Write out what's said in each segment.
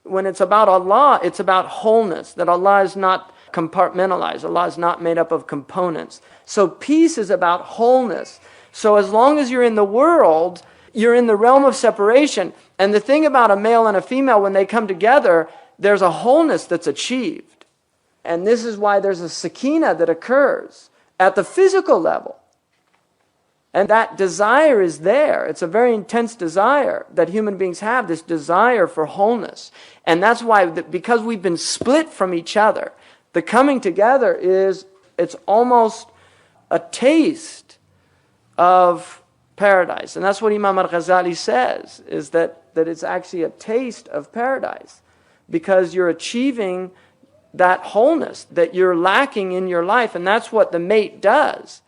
When it's about Allah, it's about wholeness, that Allah is not compartmentalized. Allah is not made up of components. So peace is about wholeness. So as long as you're in the world, you're in the realm of separation. And the thing about a male and a female, when they come together, there's a wholeness that's achieved. And this is why there's a sakina that occurs at the physical level. And that desire is there. It's a very intense desire that human beings have, this desire for wholeness. And that's why, because we've been split from each other, the coming together it's almost a taste of paradise. And that's what Imam Al-Ghazali says, is that it's actually a taste of paradise. Because you're achieving that wholeness that you're lacking in your life. And that's what the mate does.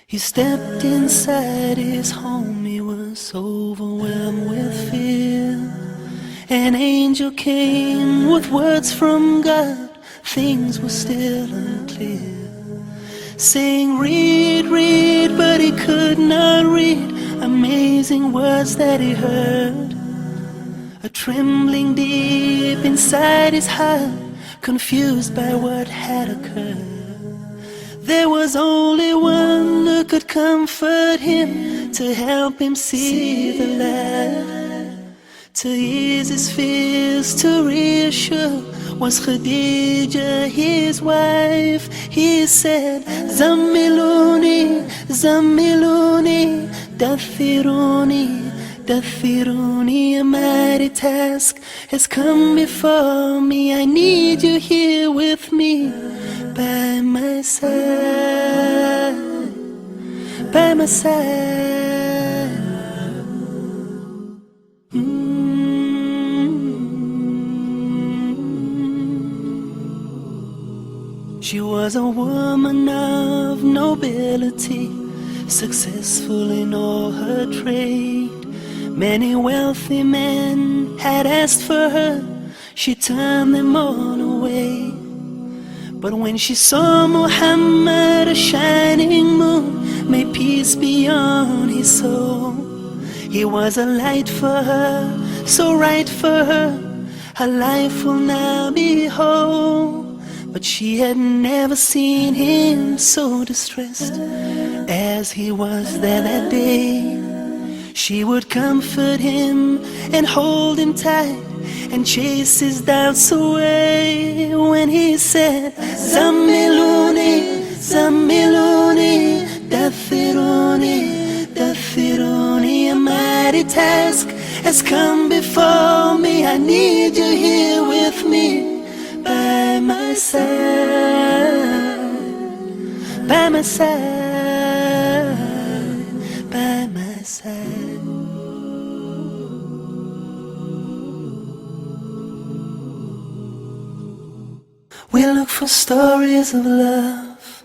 He stepped inside his home, he was overwhelmed with fear. An angel came with words from God, things were still unclear. Saying, read, read, but he could not read. Amazing words that he heard. A trembling deep inside his heart, confused by what had occurred. There was only one who could comfort him, to help him see the light, to ease his fears, to reassure, was Khadija, his wife. He said, Zammiluni, Zammiluni, Dathiruni, Dathiruni, a mighty task has come before me. I need you here with me, by my side, by my side. She was a woman of nobility, successful in all her trade. Many wealthy men had asked for her, she turned them all away. But when she saw Muhammad, a shining moon, may peace be on his soul. He was a light for her, so right for her, her life will now be whole. But she had never seen him so distressed. as he was there that day. She would comfort him and hold him tight and chase his doubts away when he said, Zammiluni, Zammiluni, Dathiruni, Dathiruni, a mighty task has come before me. I need you here with me, by my side, by my side, by my side. We look for stories of love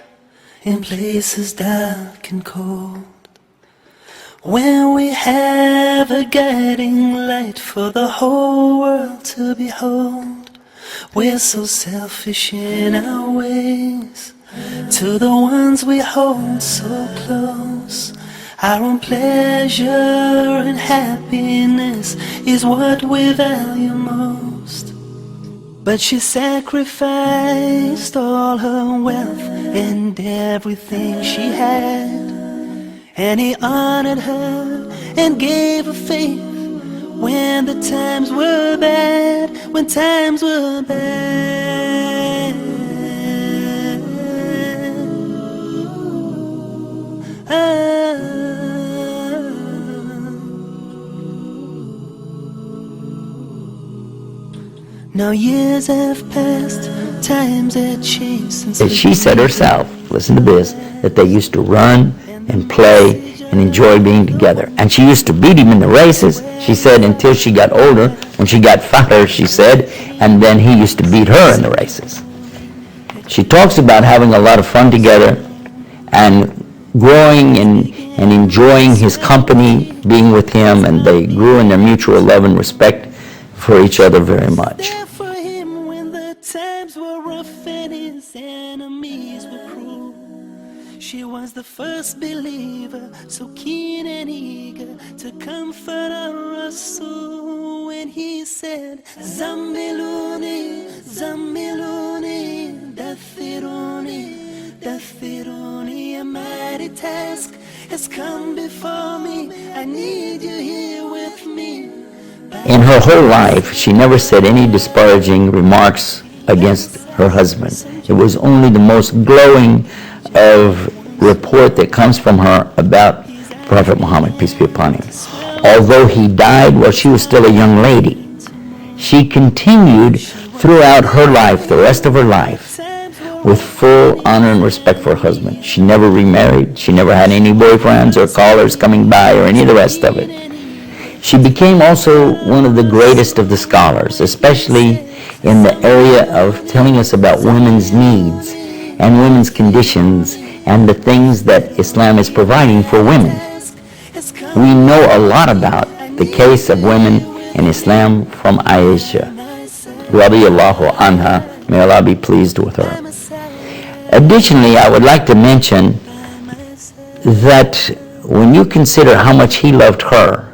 in places dark and cold, where we have a guiding light for the whole world to behold. We're so selfish in our ways to the ones we hold so close. Our own pleasure and happiness is what we value most. But she sacrificed all her wealth and everything she had, and he honored her and gave her faith when the times were bad, when times were bad. Now years have passed, times have changed since. She said herself, listen to this, that they used to run and play and enjoy being together. And she used to beat him in the races, she said, until she got older. When she got fatter, she said, and then he used to beat her in the races. She talks about having a lot of fun together and growing and enjoying his company, being with him, and they grew in their mutual love and respect for each other very much. For him when the times were rough and his enemies were cruel. She was the first believer, so keen and eager to comfort our soul when he said, Zammiluni, Zammiluni, Dathiruni, Dathiruni, a mighty task has come before me. I need you here with me. In her whole life, she never said any disparaging remarks against her husband. It was only the most glowing of report that comes from her about Prophet Muhammad, peace be upon him. Although he died while she was still a young lady, she continued throughout her life, the rest of her life, with full honor and respect for her husband. She never remarried. She never had any boyfriends or callers coming by or any of the rest of it. She became also one of the greatest of the scholars, especially in the area of telling us about women's needs and women's conditions and the things that Islam is providing for women. We know a lot about the case of women in Islam from Aisha, radiyallahu anha, may Allah be pleased with her. Additionally, I would like to mention that when you consider how much he loved her,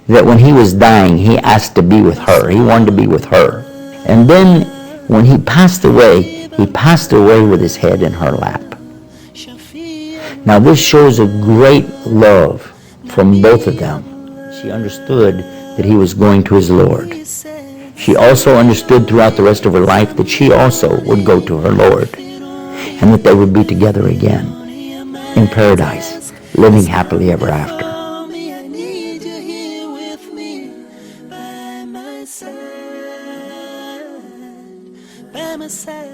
that when he was dying, he asked to be with her. He wanted to be with her. And then when he passed away with his head in her lap. Now this shows a great love from both of them. She understood that he was going to his Lord. She also understood throughout the rest of her life that she also would go to her Lord, and that they would be together again in paradise, living happily ever after. By my side.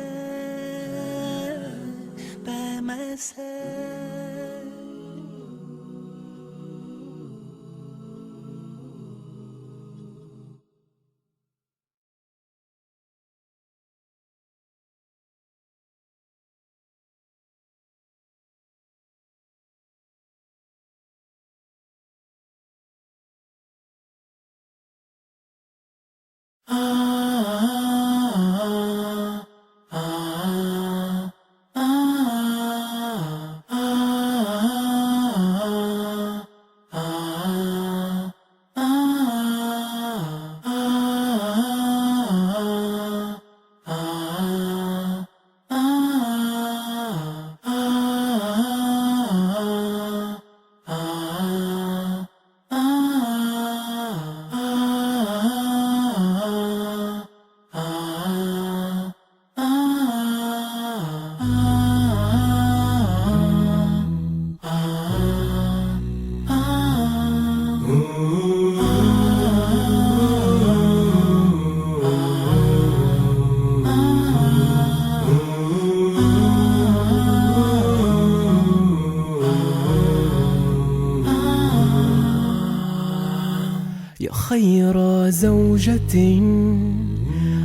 خير زوجة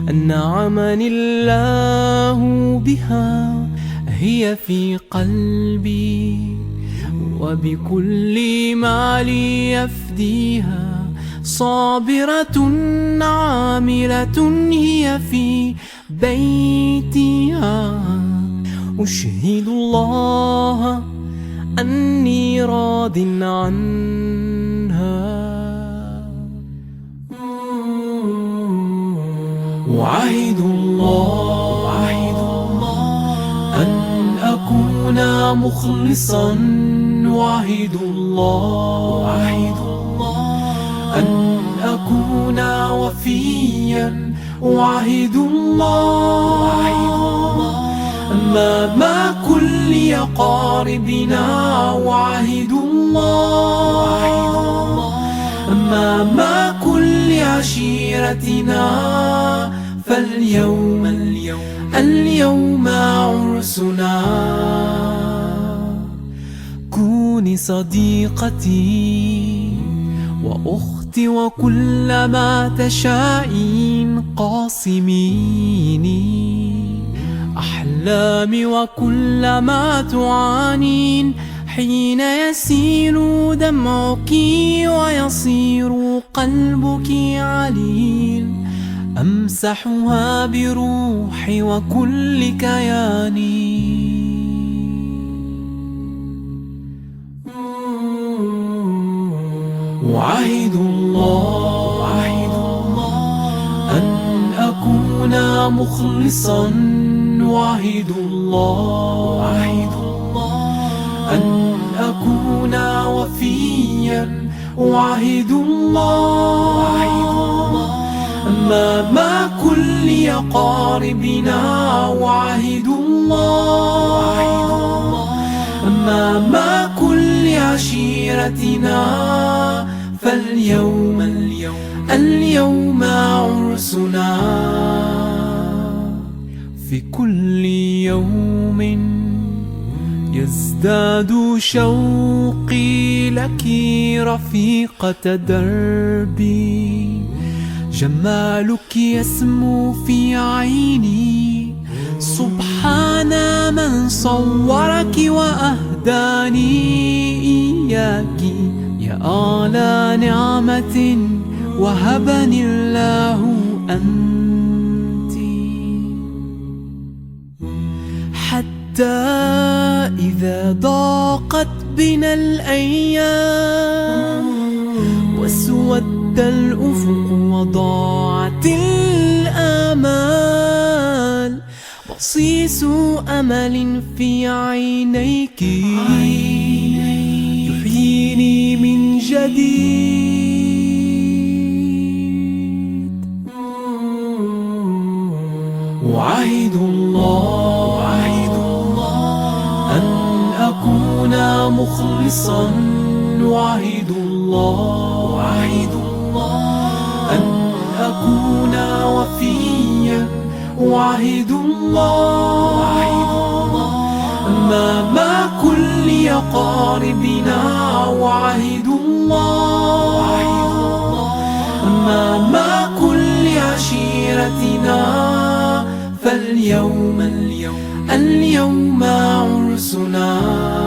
أنعمني الله بها، هي في قلبي وبكل مالي يفديها. صابرة عاملة هي في بيتها، أشهد الله أني راض عنها. أعاهد الله أن أكون مخلصا، أعاهد الله أن أكون وفيا، أعاهد الله أمام كل أقاربنا، أعاهد الله أمام كل عشيرتنا. فاليوم عرسنا. كوني صديقتي وأختي وكل ما تشائين، قاسميني أحلامي وكل ما تعانين. حين يسيل دمعك ويصير قلبك عليل، أمسحها بروحي وكل كياني. أعاهد الله أن أكون مخلصا، أعاهد الله أن أكون وفيا، أعاهد الله أمام كل أقاربنا، أعاهد الله أمام كل عشيرتنا. فاليوم عرسنا. في كل يوم يزداد شوقي لك رفيقة دربي، جمالك يسمو في عيني. سبحان من صورك وأهداني إياك، يا أعلى نعمة وهبني الله أنت. حتى إذا ضاقت بنا الأيام واسود الأفق وضاعت الآمال، بصيص أمل في عينيك يحييني من جديد. أعاهد الله أن أكون مخلصا، أعاهد الله أن أكون وفيا، أعاهد الله أمام كل أقاربنا، أعاهد الله أمام كل عشيرتنا. فاليوم عرسنا.